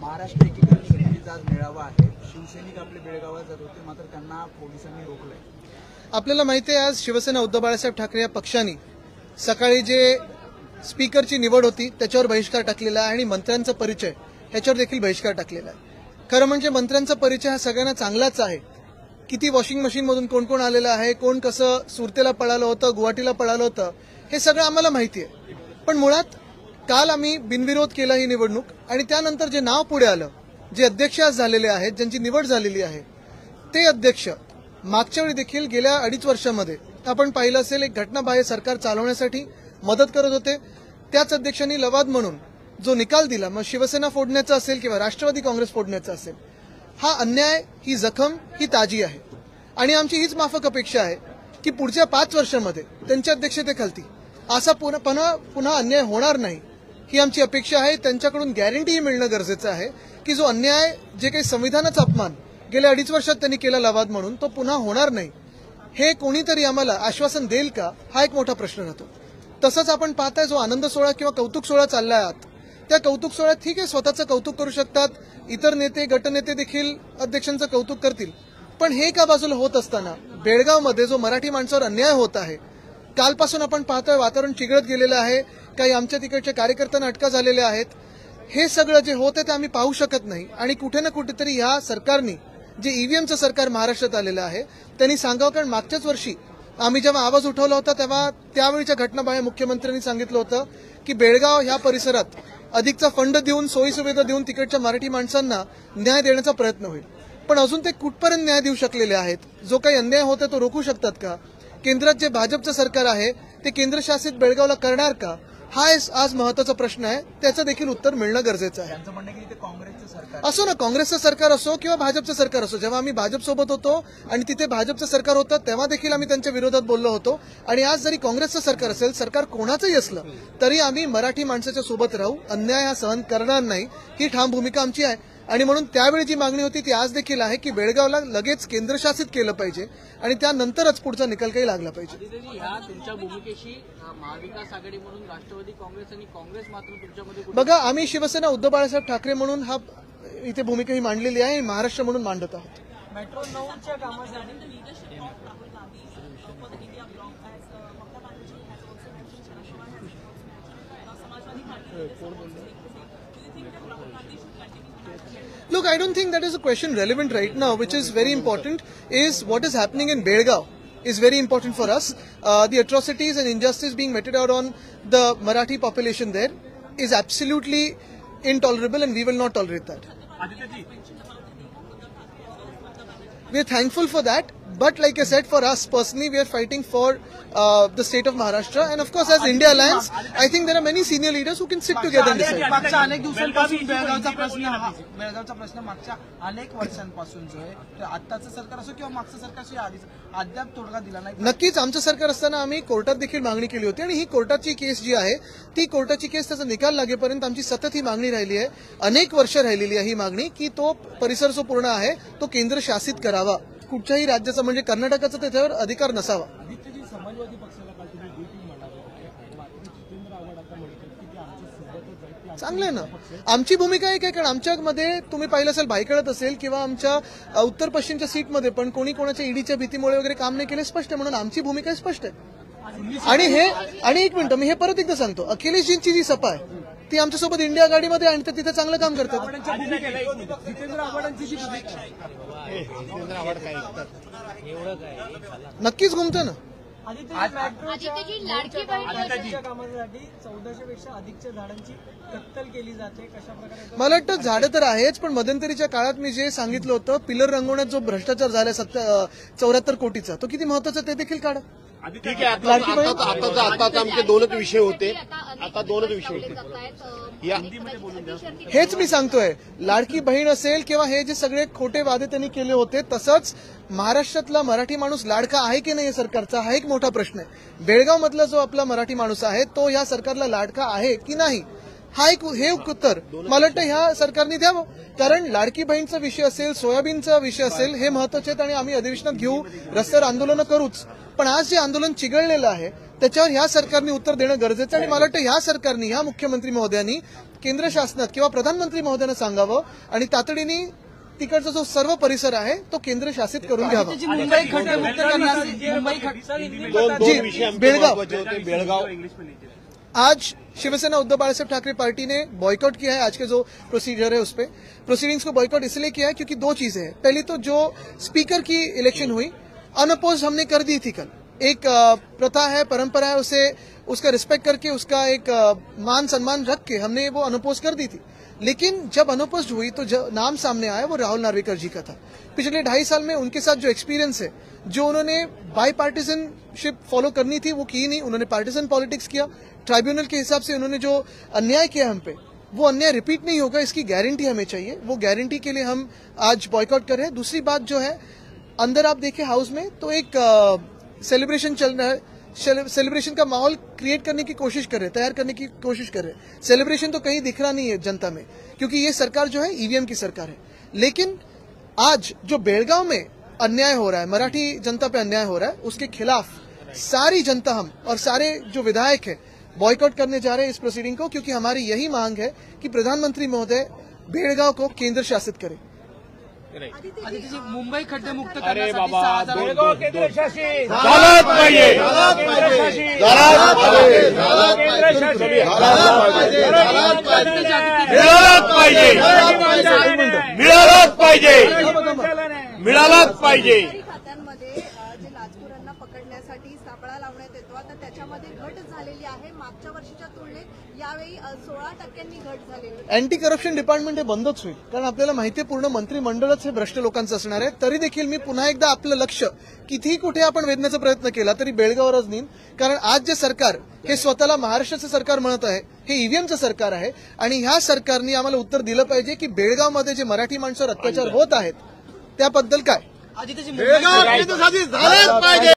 महाराष्ट्र एकीकरण समितीचा आज मेळावा आहे. शिवसैनिक आपले बेळगावात जात होते, मात्र त्यांना पोलिसांनी रोखलंय. आपल्याला माहिती आहे, आज शिवसेना उद्धव बाळासाहेब ठाकरे या पक्षाने सकाळी जे स्पीकरची निवड होती त्याच्यावर बहिष्कार टाकलेला आहे आणि मंत्र्यांचा परिचय ह्याच्यावर देखील बहिष्कार टाकलेला आहे. खरं म्हणजे मंत्र्यांचा परिचय हा सगळ्यांना चांगलाच आहे. किती वॉशिंग मशीनमधून कोण कोण आलेलं आहे, कोण कसं सुरतेला पळालं होतं, गुवाहाटीला पळालं होतं, हे सगळं आम्हाला माहिती आहे. पण मुळात काल आम्ही बिनविरोध केला ही निवडणूक आणि त्यानंतर जे नाव पुढे आलं, जे अध्यक्ष आज झालेले आहेत, ज्यांची निवड झालेली आहे, ते अध्यक्ष मागच्या वेळी देखील गेल्या 2.5 वर्षामध्ये आपण पाहिलं असेल एक घटनाबाह्य सरकार चालवण्यासाठी मदत करत होते. त्याच अध्यक्षांनी लवाद म्हणून जो निकाल दिला, मग शिवसेना फोडण्याचा असेल किंवा राष्ट्रवादी काँग्रेस फोडण्याचा असेल, हा अन्याय, ही जखम ही ताजी आहे आणि आमची हीच माफक अपेक्षा आहे की पुढच्या 5 वर्षांमध्ये त्यांच्या अध्यक्षतेखाली असा पुन्हा अन्याय होणार नाही, ही आमची अपेक्षा आहे. त्यांच्याकडून गॅरंटी मिळणं गरजेचं आहे की जो अन्याय, जे काही संविधानाचा अपमान गेल्या 2.5 वर्षात त्यांनी केला लवाद म्हणून, तो पुन्हा होणार नाही. हे कोणीतरी आम्हाला आश्वासन देईल का, हा एक मोठा प्रश्न राहतो. तसंच आपण पाहताय जो आनंद सोहळा किंवा कौतुक सोहळा चाललाय आत, त्या कौतुक सोहळ्यात ठीक आहे, स्वतःचं कौतुक करू शकतात, इतर नेते गटनेते देखील अध्यक्षांचं कौतुक करतील. पण हे का बाजूला होत असताना बेळगावमध्ये जो मराठी माणसावर अन्याय होत आहे, कालपासून आपण पाहतोय वातावरण चिघळत गेलेलं आहे, काही आमच्या तिकडच्या कार्यकर्त्यांना अटका झालेल्या आहेत, हे सगळं जे होत आहे ते आम्ही पाहू शकत नाही. आणि कुठे ना कुठेतरी ह्या सरकारने, जे ईव्हीएमचं सरकार महाराष्ट्रात आलेलं आहे, त्यांनी सांगावं. कारण मागच्याच वर्षी आम्ही जेव्हा आवाज उठवला होता तेव्हा त्यावेळीच्या घटनाबाह्य मुख्यमंत्र्यांनी सांगितलं होतं की बेळगाव ह्या परिसरात अधिकचा फंड देऊन, सोयीसुविधा देऊन तिकडच्या मराठी माणसांना न्याय देण्याचा प्रयत्न होईल. पण अजून ते कुठपर्यंत न्याय देऊ शकलेले आहेत? जो काही अन्याय होता तो रोखू शकतात का? केंद्रात जे भाजपचं सरकार आहे ते केंद्रशासित बेळगावला करणार का? हा आज महत्वाचा प्रश्न आहे. त्याचं देखील उत्तर मिळणं गरजेचं आहे. त्यांचं म्हणणं की ते काँग्रेसचं सरकार असो ना, काँग्रेसचं सरकार असो किंवा भाजपचं सरकार असो, जेव्हा आम्ही भाजपसोबत होतो आणि तिथे भाजपचं सरकार होतं तेव्हा देखील आम्ही त्यांच्या विरोधात बोललो होतो. आणि आज जरी काँग्रेसचं सरकार असेल, सरकार कोणाचंही असलं तरी आम्ही मराठी माणसाच्या सोबत राहू, अन्याय हा सहन करणार नाही, ही ठाम भूमिका आमची आहे. आणि म्हणून त्यावेळी जी मागणी होती ती आज देखील आहे की बेळगावला लगेच केंद्रशासित केलं पाहिजे आणि त्यानंतरच पुढचा निकाल काही लागला पाहिजे. तुमच्या भूमिकेशी महाविकास आघाडी म्हणून राष्ट्रवादी काँग्रेस आणि काँग्रेस मात्र तुमच्यामध्ये बघा, आम्ही शिवसेना उद्धव बाळासाहेब ठाकरे म्हणून हा इथे भूमिका ही मांडलेली आहे, महाराष्ट्र म्हणून मांडत आहोत. मेट्रो 9च्या कामासाठी Look, I don't think that is a question relevant right now. Which is very important is what is happening in Belgaum is very important for us. The atrocities and injustice being meted out on the Marathi population there is absolutely intolerable and we will not tolerate that. We are thankful for that, but like I said, for us personally, we are fighting for the state of Maharashtra, and of course, as India Alliance, I think there are many senior leaders who can sit together and decide. मागच्या अनेक दिवसांपासून बेळगावचा प्रश्न मागच्या अनेक वर्षांपासून जो आहे, आत्ताचं सरकार असो किंवा मागचं सरकार अद्याप तोडगा दिला नाही. नक्कीच आमचं सरकार असताना आम्ही कोर्टात देखील मागणी केली होती आणि ही कोर्टाची केस जी आहे, ती कोर्टाची केस त्याचा निकाल लागेपर्यंत आमची सतत ही मागणी राहिली आहे. अनेक वर्ष राहिलेली आहे ही मागणी की तो परिसर जो पूर्ण आहे तो केंद्र शासित करावा. कुठच्याही राज्याचा, म्हणजे कर्नाटकाचा त्याच्यावर अधिकार नसावा. समाजवादी पक्षाला काल तुम्ही चांगलं आहे ना. आमची भूमिका एक आहे, कारण आमच्यामध्ये तुम्ही पाहिलं असेल, भाईकळत असेल किंवा आमच्या उत्तर पश्चिमच्या सीटमध्ये पण कोणी कोणाच्या ईडीच्या भीतीमुळे वगैरे काम नाही केले, स्पष्ट आहे. म्हणून आमची भूमिका स्पष्ट आहे. आणि एक मिनिट, मी हे परत एकदा सांगतो, अखिलेशजींची जी सभा आहे ती आमच्यासोबत इंडिया आघाडीमध्ये आणि तिथे चांगलं काम करतात. नक्कीच घुमतं ना. कामासाठी 1400 पेक्षा अधिकच्या झाडांची कत्तल केली जाते. कशा प्रकारे? मला वाटतं झाडं तर आहेच, पण मध्यंतरीच्या काळात मी जे सांगितलं होतं, पिलर रंगवण्यात जो भ्रष्टाचार झाला 74 कोटीचा, तो किती महत्वाचा ते देखील काढा. ठीक आहे. आता आमचे 2च विषय होते. आता 2च विषय होते. हेच मी सांगतोय, लाडकी बहीण असेल किंवा हे जे सगळे खोटे वादे त्यांनी केले होते, तसंच महाराष्ट्रातला मराठी माणूस लाडका आहे की नाही सरकारचा, हा एक मोठा प्रश्न आहे. बेळगाव मधला जो आपला मराठी माणूस आहे तो या सरकारला लाडका आहे की नाही, हे उत्तर मला वाटतं ह्या सरकारने द्यावं. कारण लाडकी बहीणचा विषय असेल, सोयाबीनचा विषय असेल, हे महत्वाचे आहेत आणि आम्ही अधिवेशनात घेऊ, रस्त्यावर आंदोलनं करूच. पण आज जे आंदोलन चिघळलेलं आहे त्याच्यावर ह्या सरकारने उत्तर देणं गरजेचं आहे आणि मला वाटतं ह्या सरकारने, ह्या मुख्यमंत्री महोदयांनी केंद्र शासनात किंवा प्रधानमंत्री महोदयांना सांगावं आणि तातडीने तिकडचा जो सर्व परिसर आहे तो केंद्र शासित करून घ्यावा. मुंबई खड्डेमुक्त करण्यासाठी दोन विषय आमचे बेळगाव. महत्त्वाचे होते. बेळगाव आज शिवसेना उद्धव बाळासाहेब ठाकरे पार्टी ने बॉयकॉट किया है. आज के जो प्रोसीजर है उस पर प्रोसीडिंग्स को बॉयकॉट इसलिए किया है क्योंकि दो चीजें हैं. पहली तो जो स्पीकर की इलेक्शन हुई अनअपोज हमने कर दी थी कल. एक प्रथा है, परंपरा है, उसे उसका रिस्पेक्ट करके उसका एक मान सम्मान रख के हमने वो अनअपोज कर दी थी. लेकिन जब अनअपोज हुई तो जो नाम सामने आया वो राहुल नार्वेकर जी का था. पिछले 2.5 साल में उनके साथ जो एक्सपीरियंस है, जो उन्होंने बाई पार्टीजनशिप फॉलो करनी थी वो की नहीं, उन्होंने पार्टीजन पॉलिटिक्स किया. ट्राइब्यूनल के हिसाब से उन्होंने जो अन्याय किया हम पे, वो अन्याय रिपीट नहीं होगा, इसकी गारंटी हमें चाहिए. वो गारंटी के लिए हम आज बॉयकॉट कर रहे हैं. दूसरी बात जो है, अंदर आप देखें हाउस में तो एक सेलिब्रेशन चल रहा है. सेलिब्रेशन का माहौल क्रिएट करने की कोशिश कर रहे हैं, तैयार करने की कोशिश कर रहे हैं. सेलिब्रेशन तो कहीं दिख रहा नहीं है जनता में, क्योंकि ये सरकार जो है ईवीएम की सरकार है. लेकिन आज जो बेळगाव में अन्याय हो रहा है, मराठी जनता पे अन्याय हो रहा है, उसके खिलाफ सारी जनता हम और सारे जो विधायक है बॉयकॉट करने जा रहे हैं इस प्रोसीडिंग को, क्योंकि हमारी यही मांग है कि प्रधानमंत्री महोदय बेळगाव को केंद्र शासित करें. आदित्यजी, मुंबई खड्डेमुक्त अरे करण्यासाठी बाबा 6,000 झालाच पाहिजे. मिळालाच पाहिजे. खात्यांमध्ये जे लाचखोरांना पकडण्यासाठी सापळा लावण्यात येतो, आता त्याच्यामध्ये घट झालेली आहे. मागच्या वर्षीच्या तुलनेत यावेळी 16% घट झालेली आहे. अँटी करप्शन डिपार्टमेंट हे बंदच होईल, कारण आपल्याला माहिती आहे पूर्ण मंत्रिमंडळच हे भ्रष्ट लोकांचं असणार आहे. तरी देखील मी पुन्हा एकदा आपलं लक्ष कितीही कुठे आपण वेधण्याचा प्रयत्न केला तरी बेळगाववरच नेईन. कारण आज जे सरकार हे स्वतःला महाराष्ट्राचं सरकार म्हणत आहे, हे ईव्हीएमचं सरकार आहे आणि ह्या सरकारने आम्हाला उत्तर दिलं पाहिजे की बेळगावमध्ये जे मराठी माणसावर अत्याचार होत आहेत त्याबद्दल काय. आदित्यजी, बेळगाव केंद्रशासित झालंच पाहिजे.